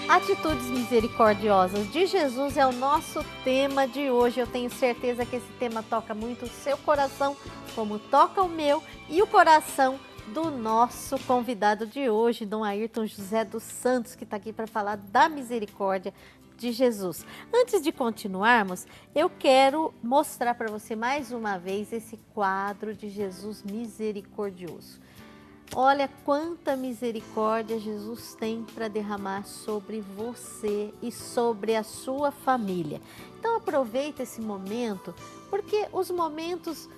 Atitudes misericordiosas de Jesus é o nosso tema de hoje. Eu tenho certeza que esse tema toca muito o seu coração, como toca o meu e o coração do nosso convidado de hoje, Dom Ayrton José dos Santos, que está aqui para falar da misericórdia de Jesus. Antes de continuarmos, eu quero mostrar para você mais uma vez esse quadro de Jesus misericordioso. Olha quanta misericórdia Jesus tem para derramar sobre você e sobre a sua família. Então aproveita esse momento, porque os momentos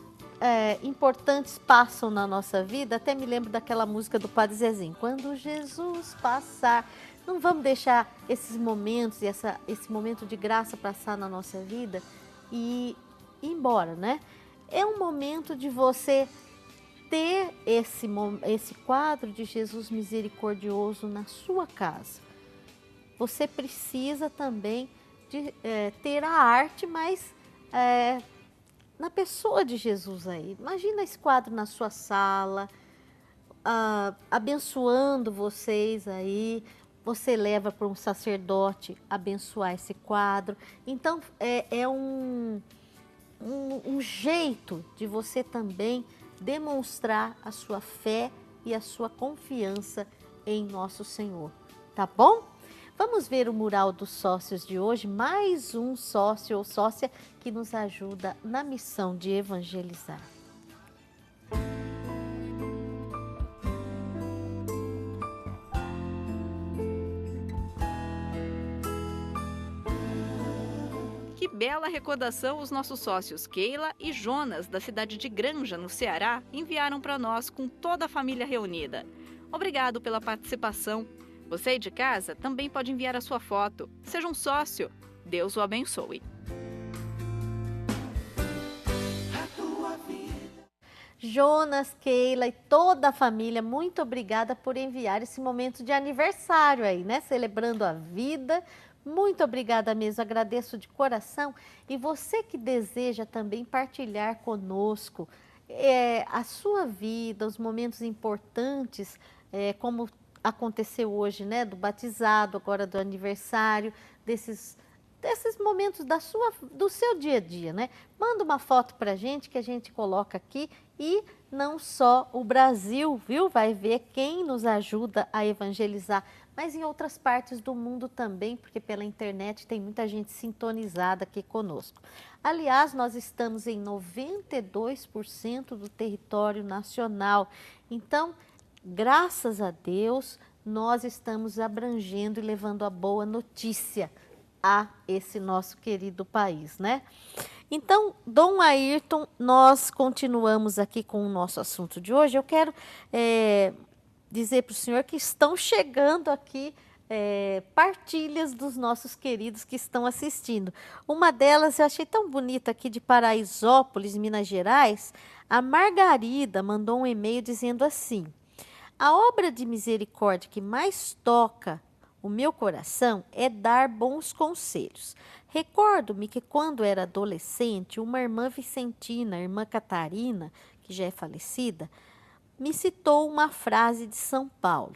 importantes passam na nossa vida. Até me lembro daquela música do Padre Zezinho, quando Jesus passar. Não vamos deixar esses momentos e esse momento de graça passar na nossa vida e ir embora, né? É um momento de você ter esse quadro de Jesus misericordioso na sua casa. Você precisa também de ter a arte, mas na pessoa de Jesus aí. Imagina esse quadro na sua sala, abençoando vocês aí. Você leva para um sacerdote abençoar esse quadro. Então é um jeito de você também demonstrar a sua fé e a sua confiança em nosso Senhor, tá bom? Vamos ver o mural dos sócios de hoje, mais um sócio ou sócia que nos ajuda na missão de evangelizar. Que bela recordação os nossos sócios Keila e Jonas, da cidade de Granja, no Ceará, enviaram para nós com toda a família reunida. Obrigado pela participação. Você aí de casa também pode enviar a sua foto. Seja um sócio. Deus o abençoe. Jonas, Keila e toda a família, muito obrigada por enviar esse momento de aniversário aí, né? Celebrando a vida. Muito obrigada mesmo, agradeço de coração. E você que deseja também partilhar conosco a sua vida, os momentos importantes, como aconteceu hoje, né? Do batizado, agora do aniversário, desses momentos do seu dia a dia, né? Manda uma foto pra gente que a gente coloca aqui e não só o Brasil, viu? Vai ver quem nos ajuda a evangelizar, mas em outras partes do mundo também, porque pela internet tem muita gente sintonizada aqui conosco. Aliás, nós estamos em 92% do território nacional, então, graças a Deus, nós estamos abrangendo e levando a boa notícia a esse nosso querido país, né? Então, Dom Ayrton, nós continuamos aqui com o nosso assunto de hoje. Eu quero dizer para o senhor que estão chegando aqui partilhas dos nossos queridos que estão assistindo. Uma delas eu achei tão bonita aqui de Paraisópolis, Minas Gerais. A Margarida mandou um e-mail dizendo assim: a obra de misericórdia que mais toca o meu coração é dar bons conselhos. Recordo-me que quando era adolescente, uma irmã vicentina, a irmã Catarina, que já é falecida, me citou uma frase de São Paulo: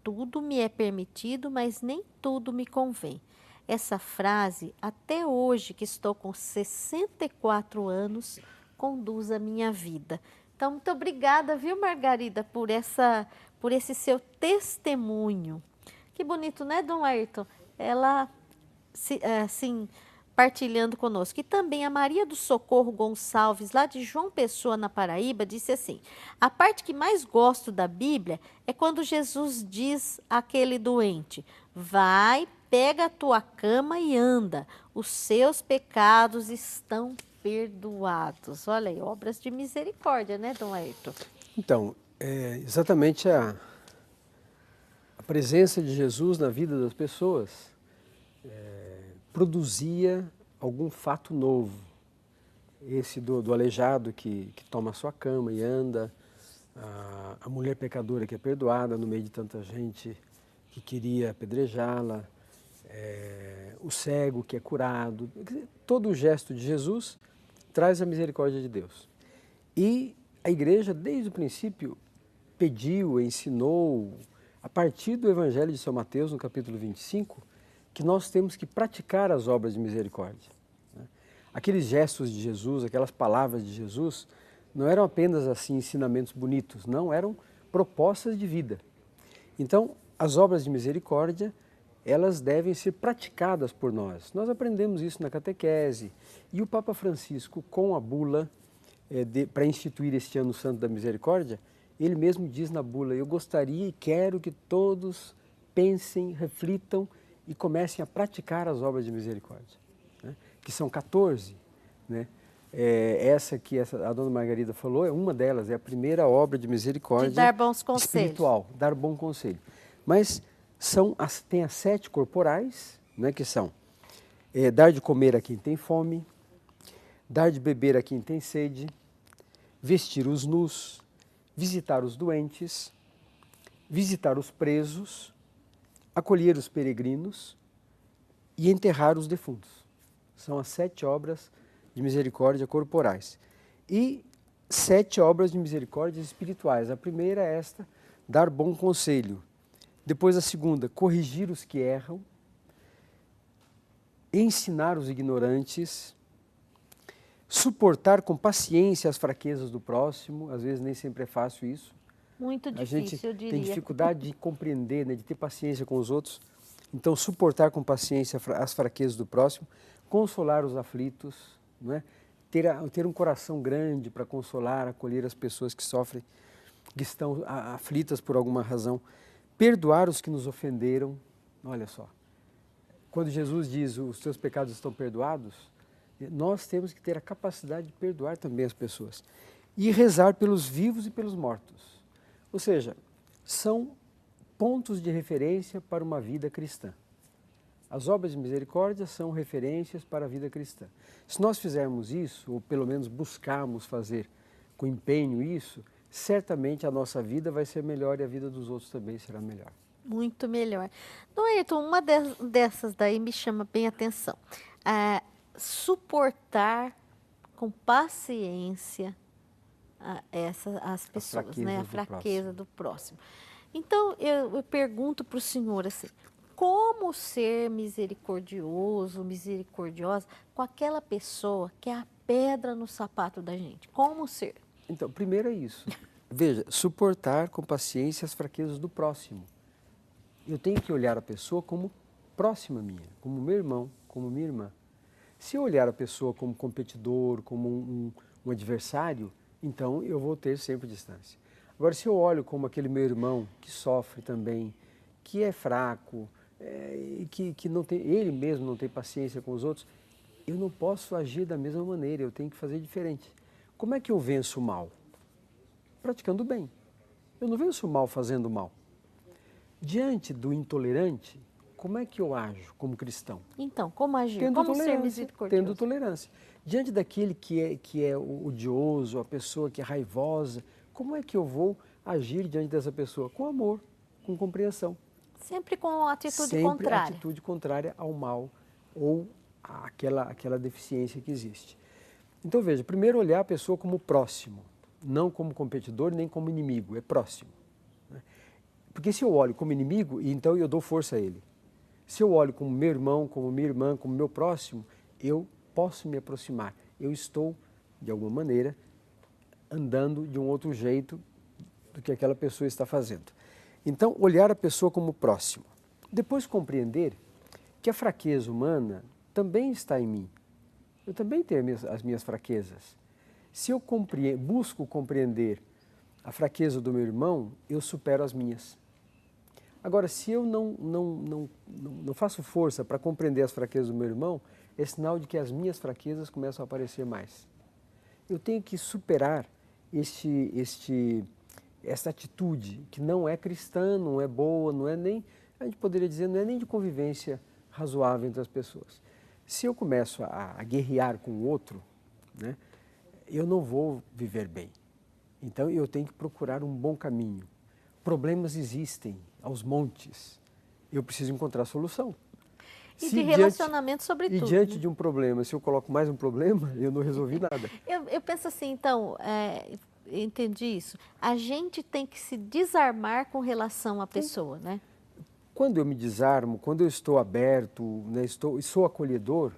tudo me é permitido, mas nem tudo me convém. Essa frase, até hoje, que estou com 64 anos, conduz a minha vida. Então, muito obrigada, viu, Margarida, por esse seu testemunho. Que bonito, né, Dom Ayrton? Ela, assim, partilhando conosco. E também a Maria do Socorro Gonçalves, lá de João Pessoa, na Paraíba, disse assim: a parte que mais gosto da Bíblia é quando Jesus diz àquele doente: vai, pega a tua cama e anda, os seus pecados estão perdoados. Olha aí, obras de misericórdia, né, Dom Ayrton? Então, exatamente a presença de Jesus na vida das pessoas produzia algum fato novo. Esse do aleijado que toma a sua cama e anda, a mulher pecadora que é perdoada no meio de tanta gente que queria apedrejá-la, o cego que é curado. Todo o gesto de Jesus traz a misericórdia de Deus. E a igreja, desde o princípio, pediu, ensinou, a partir do Evangelho de São Mateus, no capítulo 25, que nós temos que praticar as obras de misericórdia. Aqueles gestos de Jesus, aquelas palavras de Jesus, não eram apenas assim ensinamentos bonitos, não, eram propostas de vida. Então, as obras de misericórdia, elas devem ser praticadas por nós. Nós aprendemos isso na catequese. E o Papa Francisco, com a bula para instituir este Ano Santo da Misericórdia, ele mesmo diz na bula: eu gostaria e quero que todos pensem, reflitam e comecem a praticar as obras de misericórdia, né? Que são 14, né? Essa que a dona Margarida falou é uma delas, é a primeira obra de misericórdia. De dar bons conselhos. Espiritual, dar bom conselho. Mas tem as 7 corporais, né, que são dar de comer a quem tem fome, dar de beber a quem tem sede, vestir os nus, visitar os doentes, visitar os presos, acolher os peregrinos e enterrar os defuntos. São as 7 obras de misericórdia corporais. E 7 obras de misericórdia espirituais. A primeira é esta, dar bom conselho. Depois a segunda, corrigir os que erram, ensinar os ignorantes, suportar com paciência as fraquezas do próximo. Às vezes nem sempre é fácil isso. Muito difícil, eu diria. A gente diria. tem dificuldade de compreender, né, de ter paciência com os outros. Então, suportar com paciência as fraquezas do próximo, consolar os aflitos, não é? Ter um coração grande para consolar, acolher as pessoas que sofrem, que estão aflitas por alguma razão, perdoar os que nos ofenderam. Olha só, quando Jesus diz os teus pecados estão perdoados, nós temos que ter a capacidade de perdoar também as pessoas. E rezar pelos vivos e pelos mortos. Ou seja, são pontos de referência para uma vida cristã. As obras de misericórdia são referências para a vida cristã. Se nós fizermos isso, ou pelo menos buscarmos fazer com empenho isso, certamente a nossa vida vai ser melhor e a vida dos outros também será melhor. Muito melhor. Dom Ayrton, uma dessas daí me chama bem a atenção. Suportar com paciência as pessoas, né? A fraqueza do próximo. Então, eu pergunto para o senhor assim, como ser misericordioso, misericordiosa com aquela pessoa que é a pedra no sapato da gente? Como ser? Então, primeiro é isso. Veja, suportar com paciência as fraquezas do próximo. Eu tenho que olhar a pessoa como próxima minha, como meu irmão, como minha irmã. Se eu olhar a pessoa como competidor, como um adversário, então eu vou ter sempre distância. Agora, se eu olho como aquele meu irmão que sofre também, que é fraco, que não tem, ele mesmo não tem paciência com os outros, eu não posso agir da mesma maneira, eu tenho que fazer diferente. Como é que eu venço o mal? Praticando o bem. Eu não venço o mal fazendo o mal. Diante do intolerante, como é que eu ajo como cristão? Então, como agir? Como ser misericordioso? Tendo tolerância. Diante daquele que é odioso, a pessoa que é raivosa, como é que eu vou agir diante dessa pessoa? Com amor, com compreensão. Sempre com atitude contrária. Sempre atitude contrária ao mal ou àquela deficiência que existe. Então veja, primeiro olhar a pessoa como próximo, não como competidor nem como inimigo, é próximo. Porque se eu olho como inimigo, então eu dou força a ele. Se eu olho como meu irmão, como minha irmã, como meu próximo, eu posso me aproximar. Eu estou, de alguma maneira, andando de um outro jeito do que aquela pessoa está fazendo. Então, olhar a pessoa como próximo. Depois compreender que a fraqueza humana também está em mim. Eu também tenho as minhas fraquezas. Se eu busco compreender a fraqueza do meu irmão, eu supero as minhas. Agora, se eu não faço força para compreender as fraquezas do meu irmão, é sinal de que as minhas fraquezas começam a aparecer mais. Eu tenho que superar essa atitude que não é cristã, não é boa, não é nem, a gente poderia dizer, não é nem de convivência razoável entre as pessoas. Se eu começo a guerrear com o outro, né, eu não vou viver bem. Então eu tenho que procurar um bom caminho. Problemas existem aos montes. Eu preciso encontrar solução. E Se de relacionamento, sobretudo. E diante né? de um problema, se eu coloco mais um problema, eu não resolvi nada. Eu penso assim, então, entendi isso. A gente tem que se desarmar com relação à pessoa, né? Quando eu me desarmo, quando eu estou aberto, né, sou acolhedor,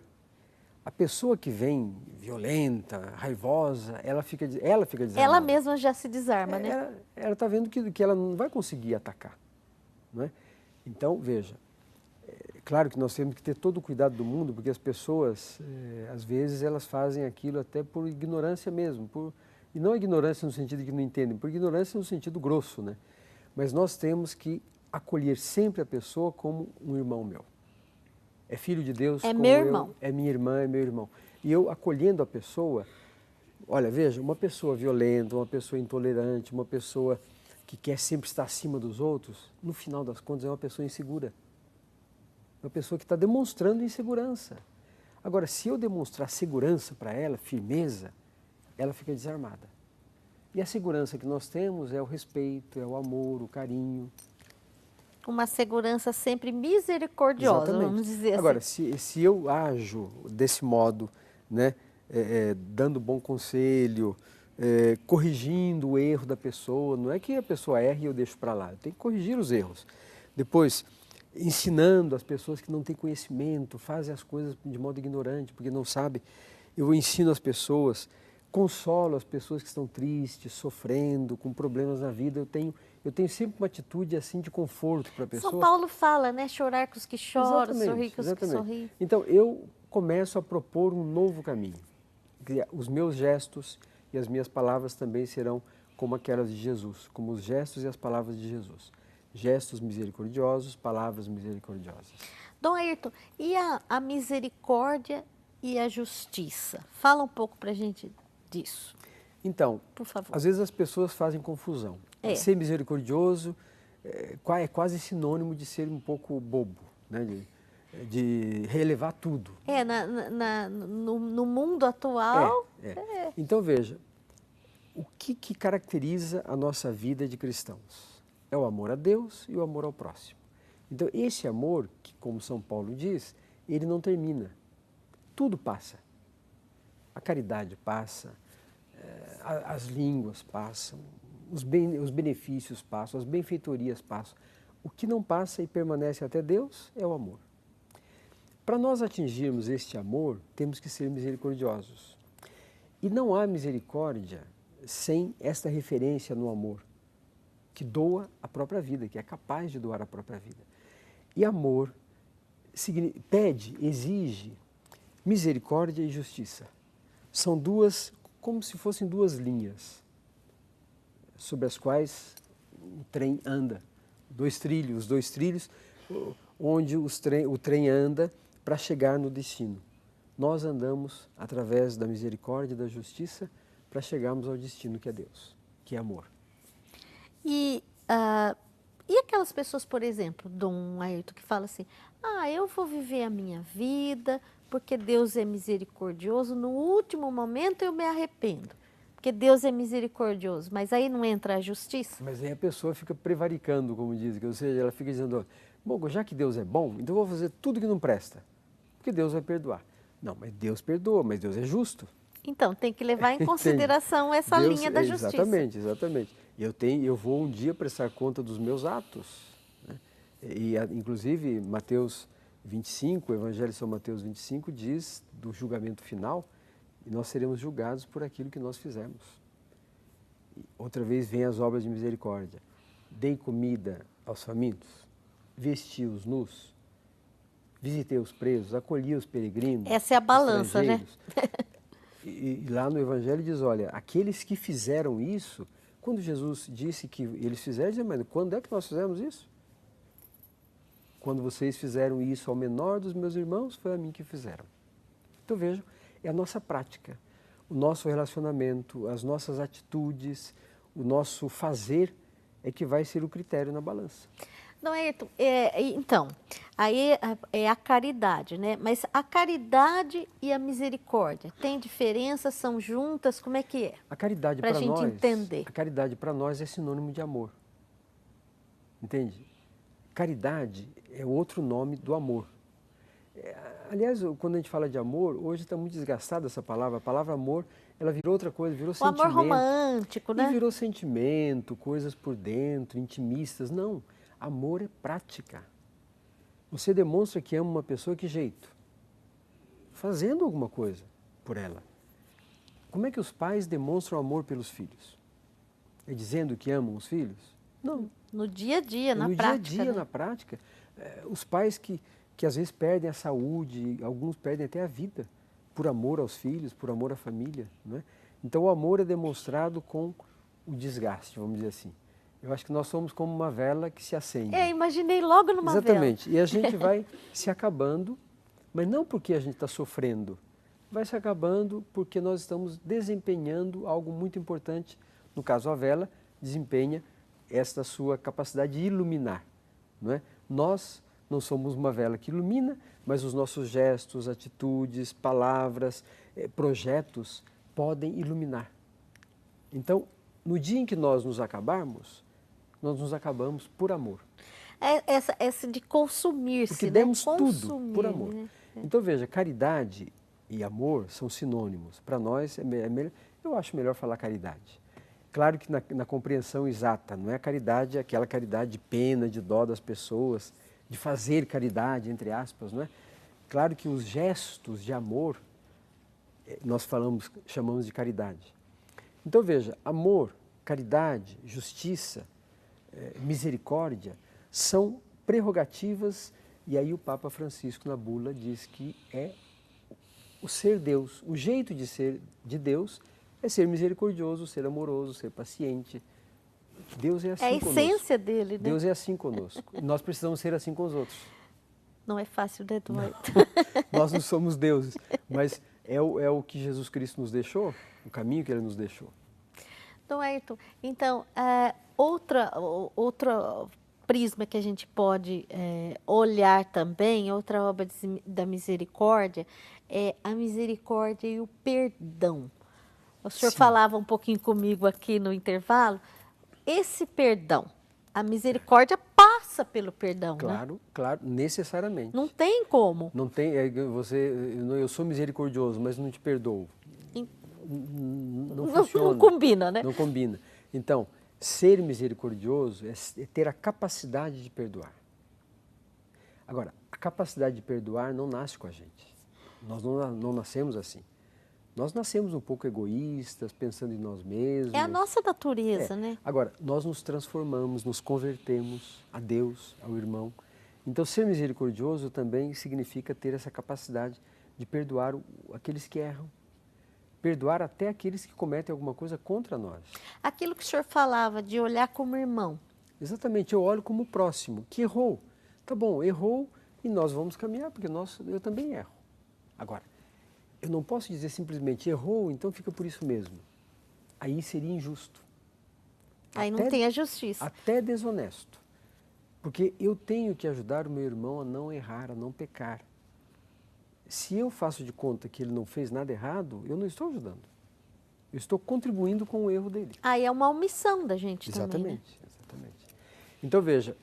a pessoa que vem violenta, raivosa, ela fica desarmada. Ela mesma já se desarma, né? Ela está vendo que ela não vai conseguir atacar. Não é? Então, veja, é claro que nós temos que ter todo o cuidado do mundo, porque as pessoas, às vezes, elas fazem aquilo até por ignorância mesmo. E não ignorância no sentido de que não entendem, por ignorância no sentido grosso, né? Mas nós temos que acolher sempre a pessoa como um irmão meu. É filho de Deus É como meu eu, irmão. é minha irmã, é meu irmão. E eu acolhendo a pessoa, olha, veja, uma pessoa violenta, uma pessoa intolerante, uma pessoa que quer sempre estar acima dos outros, no final das contas é uma pessoa insegura. Uma pessoa que está demonstrando insegurança. Agora, se eu demonstrar segurança para ela, firmeza, ela fica desarmada. E a segurança que nós temos é o respeito, é o amor, o carinho. Uma segurança sempre misericordiosa, Exatamente. vamos dizer assim. Agora, se eu ajo desse modo, né, dando bom conselho, corrigindo o erro da pessoa, não é que a pessoa erre e eu deixo para lá, eu tenho que corrigir os erros. Depois, ensinando as pessoas que não têm conhecimento, fazem as coisas de modo ignorante, porque não sabem, eu ensino as pessoas, consolo as pessoas que estão tristes, sofrendo, com problemas na vida, eu tenho sempre uma atitude assim de conforto para a pessoa. São Paulo fala, né? Chorar com os que choram, sorrir com os que sorriem. Então, eu começo a propor um novo caminho. Os meus gestos e as minhas palavras também serão como aquelas de Jesus, como os gestos e as palavras de Jesus. Gestos misericordiosos, palavras misericordiosas. Dom Ayrton, e a misericórdia e a justiça? Fala um pouco para a gente disso. Então, por favor. Às vezes as pessoas fazem confusão. Ser misericordioso é quase sinônimo de ser um pouco bobo, né? De relevar tudo. No mundo atual... Então, veja, o que caracteriza a nossa vida de cristãos? É o amor a Deus e o amor ao próximo. Então, esse amor, que como São Paulo diz, ele não termina. Tudo passa. A caridade passa, as línguas passam, os benefícios passam, as benfeitorias passam. O que não passa e permanece até Deus é o amor. Para nós atingirmos este amor, temos que ser misericordiosos. E não há misericórdia sem esta referência no amor, que doa a própria vida, que é capaz de doar a própria vida. E amor pede, exige misericórdia e justiça. São duas, como se fossem duas linhas sobre as quais o trem anda. Dois trilhos onde o trem anda para chegar no destino. Nós andamos através da misericórdia e da justiça para chegarmos ao destino que é Deus, que é amor. E aquelas pessoas, por exemplo, Dom Ayrton, que fala assim, eu vou viver a minha vida porque Deus é misericordioso, no último momento eu me arrependo, porque Deus é misericordioso, mas aí não entra a justiça? Mas aí a pessoa fica prevaricando, como dizem, ou seja, ela fica dizendo, bom, já que Deus é bom, então eu vou fazer tudo que não presta, porque Deus vai perdoar. Não, mas Deus perdoa, mas Deus é justo. Então, tem que levar em consideração essa linha da justiça. Exatamente. Eu vou um dia prestar conta dos meus atos. Né? E, inclusive, Mateus 25, o Evangelho de São Mateus 25, diz do julgamento final, e nós seremos julgados por aquilo que nós fizemos. E outra vez vem as obras de misericórdia. Dei comida aos famintos, vesti os nus, visitei os presos, acolhi os peregrinos. Essa é a balança, né? E lá no Evangelho diz, olha, aqueles que fizeram isso, quando Jesus disse que eles fizeram, diz, mas quando é que nós fizemos isso? Quando vocês fizeram isso ao menor dos meus irmãos, foi a mim que fizeram. Então vejam, é a nossa prática, o nosso relacionamento, as nossas atitudes, o nosso fazer é que vai ser o critério na balança. Não é, então, aí é a caridade, né? Mas a caridade e a misericórdia, tem diferença, são juntas, como é que é? A caridade para a gente entender. A caridade para nós é sinônimo de amor, entende? Caridade é outro nome do amor. Aliás, quando a gente fala de amor, hoje está muito desgastada essa palavra. A palavra amor, ela virou outra coisa, virou O sentimento. amor romântico, E né? virou sentimento, coisas por dentro, intimistas. Não, amor é prática. Você demonstra que ama uma pessoa, que jeito? Fazendo alguma coisa por ela. Como é que os pais demonstram amor pelos filhos? É dizendo que amam os filhos? Não. No dia a dia, na No prática. dia a dia, né? na prática, os pais que às vezes perdem a saúde, alguns perdem até a vida, por amor aos filhos, por amor à família. Não é? Então o amor é demonstrado com o desgaste, vamos dizer assim. Eu acho que nós somos como uma vela que se acende. Imaginei logo numa Exatamente. vela. E a gente vai se acabando, mas não porque a gente está sofrendo. Vai se acabando porque nós estamos desempenhando algo muito importante. No caso, a vela desempenha esta sua capacidade de iluminar. Não é? Nós não somos uma vela que ilumina, mas os nossos gestos, atitudes, palavras, projetos podem iluminar. Então, no dia em que nós nos acabarmos, nós nos acabamos por amor. Essa de consumir-se, Porque né? demos Consumir, tudo por amor. né? Então, veja, caridade e amor são sinônimos. Para nós, melhor, eu acho melhor falar caridade. Claro que na compreensão exata, não é a caridade, aquela caridade de pena, de dó das pessoas, de fazer caridade, entre aspas, não é? Claro que os gestos de amor, nós chamamos de caridade. Então, veja, amor, caridade, justiça, misericórdia, são prerrogativas, e aí o Papa Francisco, na bula, diz que é o ser Deus, o jeito de ser de Deus é ser misericordioso, ser amoroso, ser paciente. Deus é assim conosco. É a essência dele, né? Deus é assim conosco. Nós precisamos ser assim com os outros. Não é fácil, né, Eduardo? Nós não somos deuses, mas é o que Jesus Cristo nos deixou, o caminho que Ele nos deixou. Então, Ayrton, então, outra prisma que a gente pode olhar também, outra obra da misericórdia, é a misericórdia e o perdão. O senhor falava um pouquinho comigo aqui no intervalo, esse perdão, a misericórdia passa pelo perdão, Claro, né? claro, necessariamente. Não tem como. Não tem, eu sou misericordioso, mas não te perdoo. Não funciona. Não combina, né? Não combina. Então, ser misericordioso é ter a capacidade de perdoar. Agora, a capacidade de perdoar não nasce com a gente. Nós não nascemos assim. Nós nascemos um pouco egoístas, pensando em nós mesmos. É a nossa natureza, né? Agora, nós nos transformamos, nos convertemos a Deus, ao irmão. Então, ser misericordioso também significa ter essa capacidade de perdoar aqueles que erram. Perdoar até aqueles que cometem alguma coisa contra nós. Aquilo que o senhor falava de olhar como irmão. Exatamente, eu olho como próximo, que errou. Tá bom, errou e nós vamos caminhar, porque eu também erro. Agora, eu não posso dizer simplesmente errou, então fica por isso mesmo. Aí seria injusto. Aí não tem a justiça. Até desonesto. Porque eu tenho que ajudar o meu irmão a não errar, a não pecar. Se eu faço de conta que ele não fez nada errado, eu não estou ajudando. Eu estou contribuindo com o erro dele. Aí é uma omissão da gente também, né? Exatamente, exatamente. Então veja,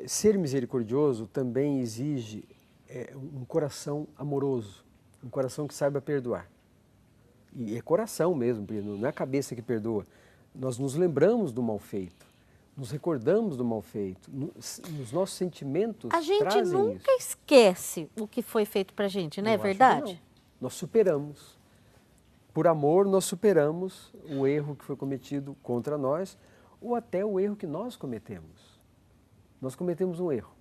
ser misericordioso também exige um coração amoroso, um coração que saiba perdoar. E é coração mesmo, não é a cabeça que perdoa. Nós nos lembramos do mal feito, nos recordamos do mal feito, nos nossos sentimentos A gente trazem nunca isso. esquece o que foi feito pra gente, não é Eu acho que verdade? não. Nós superamos. Por amor, nós superamos o erro que foi cometido contra nós ou até o erro que nós cometemos. Nós cometemos um erro.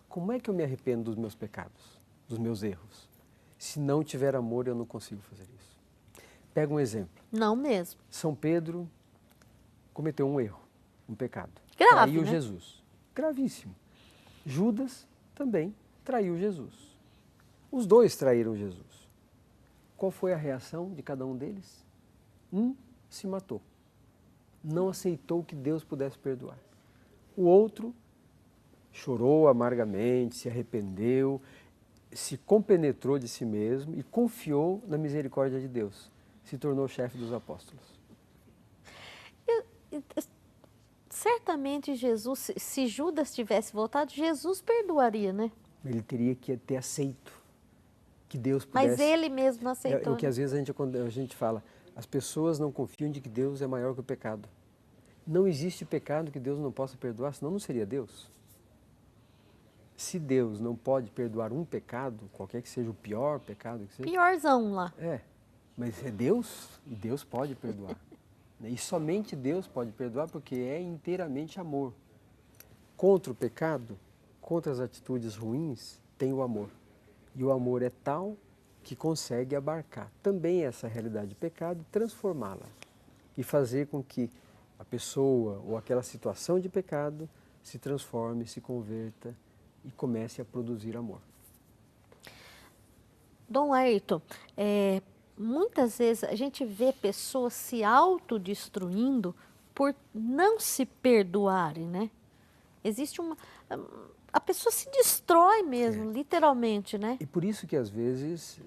Como é que eu me arrependo dos meus pecados, dos meus erros? Se não tiver amor, eu não consigo fazer isso. Pega um exemplo. Não mesmo. São Pedro cometeu um erro, um pecado. Grave, Traiu né? Jesus. Gravíssimo. Judas também traiu Jesus. Os dois traíram Jesus. Qual foi a reação de cada um deles? Um se matou. Não aceitou que Deus pudesse perdoar. O outro chorou amargamente, se arrependeu, se compenetrou de si mesmo e confiou na misericórdia de Deus. Se tornou chefe dos apóstolos. Certamente Jesus, se Judas tivesse voltado, Jesus perdoaria, né? Ele teria que ter aceito que Deus pudesse... Mas ele mesmo não aceitou. É o que às vezes a gente fala, as pessoas não confiam de que Deus é maior que o pecado. Não existe pecado que Deus não possa perdoar, senão não seria Deus. Se Deus não pode perdoar um pecado, qualquer que seja o pior pecado que seja... Piorzão lá. Mas é Deus, e Deus pode perdoar. E somente Deus pode perdoar porque é inteiramente amor. Contra o pecado, contra as atitudes ruins, tem o amor. E o amor é tal que consegue abarcar também essa realidade de pecado e transformá-la. E fazer com que a pessoa ou aquela situação de pecado se transforme, se converta e comece a produzir amor. Dom Ayrton, muitas vezes a gente vê pessoas se autodestruindo por não se perdoarem, né? Existe uma... A pessoa se destrói mesmo, literalmente, né? E por isso que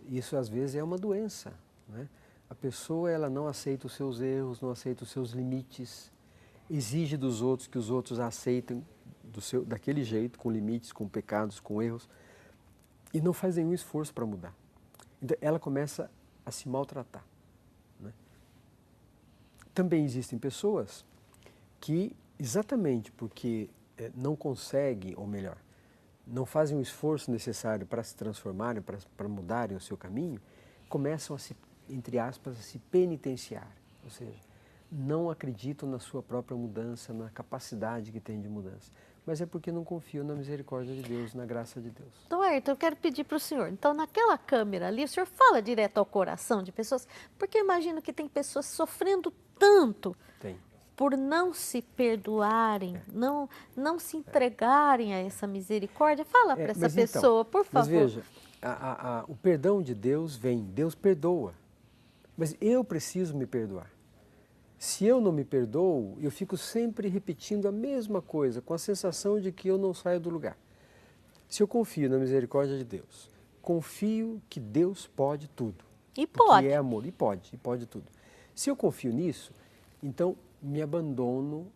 isso às vezes é uma doença, né? A pessoa, ela não aceita os seus erros, não aceita os seus limites, exige dos outros que os outros aceitem daquele jeito, com limites, com pecados, com erros, e não faz nenhum esforço para mudar. Então, ela começa a se maltratar, né? Também existem pessoas que, exatamente porque não conseguem, ou melhor, não fazem o esforço necessário para se transformarem, para mudarem o seu caminho, começam a se, entre aspas, a se penitenciar, ou seja, não acreditam na sua própria mudança, na capacidade que tem de mudança, mas é porque não confiam na misericórdia de Deus, na graça de Deus. Então, Ayrton, eu quero pedir para o senhor, então naquela câmera ali, o senhor fala direto ao coração de pessoas, porque eu imagino que tem pessoas sofrendo tanto por não se perdoarem, não se entregarem a essa misericórdia. Fala para essa pessoa, por favor. Mas veja, o perdão de Deus vem, Deus perdoa, mas eu preciso me perdoar. Se eu não me perdoo, eu fico sempre repetindo a mesma coisa, com a sensação de que eu não saio do lugar. Se eu confio na misericórdia de Deus, confio que Deus pode tudo. E pode. Que é amor, e pode tudo. Se eu confio nisso, então me abandono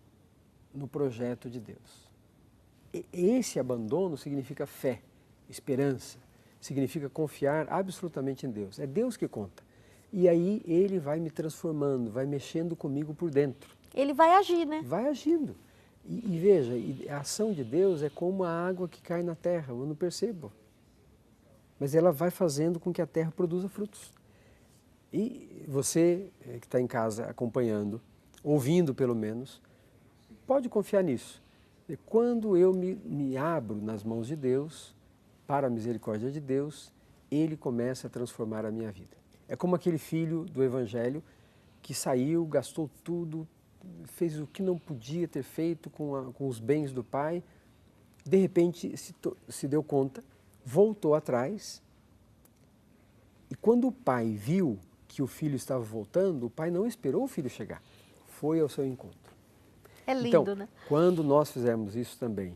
no projeto de Deus. Esse abandono significa fé, esperança, significa confiar absolutamente em Deus. É Deus que conta. E aí Ele vai me transformando, vai mexendo comigo por dentro. Ele vai agir, né? Vai agindo. E veja, a ação de Deus é como a água que cai na terra, eu não percebo. Mas ela vai fazendo com que a terra produza frutos. E você que está em casa acompanhando, ouvindo pelo menos, pode confiar nisso. E quando eu me abro nas mãos de Deus, para a misericórdia de Deus, Ele começa a transformar a minha vida. É como aquele filho do Evangelho que saiu, gastou tudo, fez o que não podia ter feito com os bens do pai, de repente se deu conta, voltou atrás, e quando o pai viu que o filho estava voltando, o pai não esperou o filho chegar, foi ao seu encontro. É lindo, então, né? Quando nós fizermos isso também,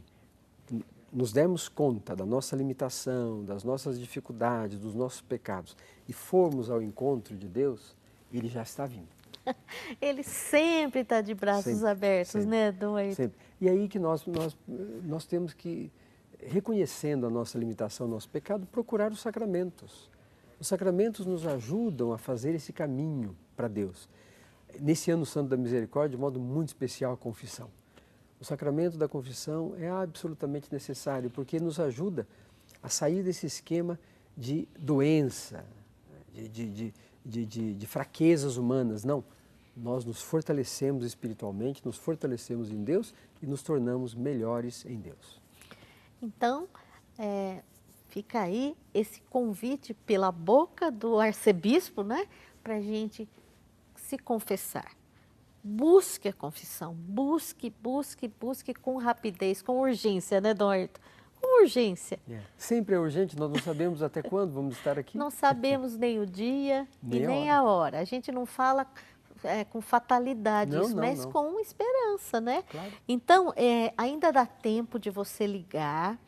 nos demos conta da nossa limitação, das nossas dificuldades, dos nossos pecados, e formos ao encontro de Deus, Ele já está vindo. Ele sempre está de braços abertos, né, Dom Ayrton? Sempre. E aí que nós temos que, reconhecendo a nossa limitação, o nosso pecado, procurar os sacramentos. Os sacramentos nos ajudam a fazer esse caminho para Deus. Nesse Ano Santo da Misericórdia, de modo muito especial, a confissão. O sacramento da confissão é absolutamente necessário, porque nos ajuda a sair desse esquema de doença, de fraquezas humanas. Não, nós nos fortalecemos espiritualmente, nos fortalecemos em Deus e nos tornamos melhores em Deus. Então, fica aí esse convite pela boca do arcebispo, né, para a gente se confessar. Busque a confissão, busque com rapidez, com urgência, né, Dom Ayrton? Com urgência. Sempre é urgente, nós não sabemos até quando vamos estar aqui. Não sabemos nem o dia e nem a hora. A gente não fala com fatalidade isso, mas com esperança, né? Claro. Então, ainda dá tempo de você ligar,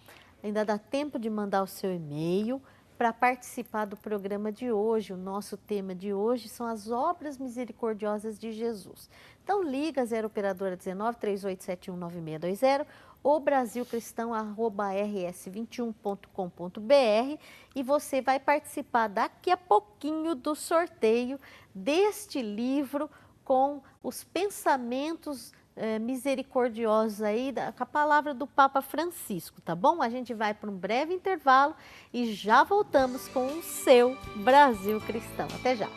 ainda dá tempo de mandar o seu e-mail para participar do programa de hoje. O nosso tema de hoje são as obras misericordiosas de Jesus. Então, liga 0 operadora 19 3871 9620 obrasilcristão@rs21.com.br e você vai participar daqui a pouquinho do sorteio deste livro com os pensamentos misericordiosos aí, com a palavra do Papa Francisco, tá bom? A gente vai para um breve intervalo e já voltamos com o seu Brasil Cristão. Até já!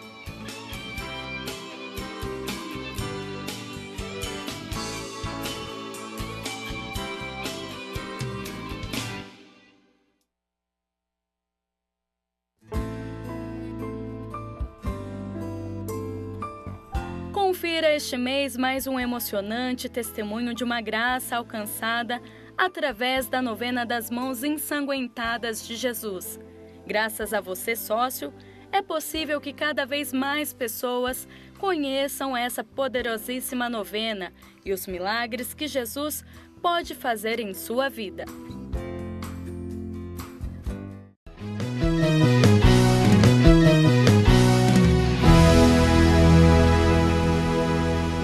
Confira este mês mais um emocionante testemunho de uma graça alcançada através da novena das mãos ensanguentadas de Jesus. Graças a você, sócio, é possível que cada vez mais pessoas conheçam essa poderosíssima novena e os milagres que Jesus pode fazer em sua vida.